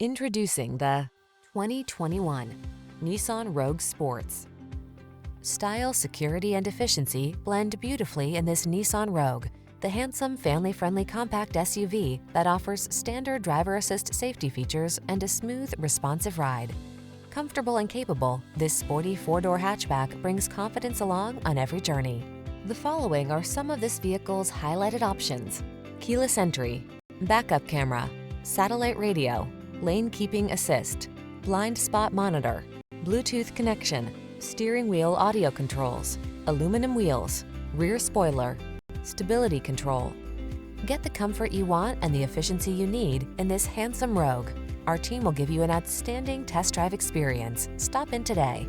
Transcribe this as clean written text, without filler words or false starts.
Introducing the 2021 Nissan Rogue Sports. Style, security, and efficiency blend beautifully in this Nissan Rogue, the handsome, family-friendly compact SUV that offers standard driver assist safety features and a smooth, responsive ride. Comfortable and capable, this sporty four-door hatchback brings confidence along on every journey. The following are some of this vehicle's highlighted options: keyless entry, backup camera, satellite radio, lane keeping assist, blind spot monitor, Bluetooth connection, steering wheel audio controls, aluminum wheels, rear spoiler, stability control. Get the comfort you want and the efficiency you need in this handsome Rogue. Our team will give you an outstanding test drive experience. Stop in today.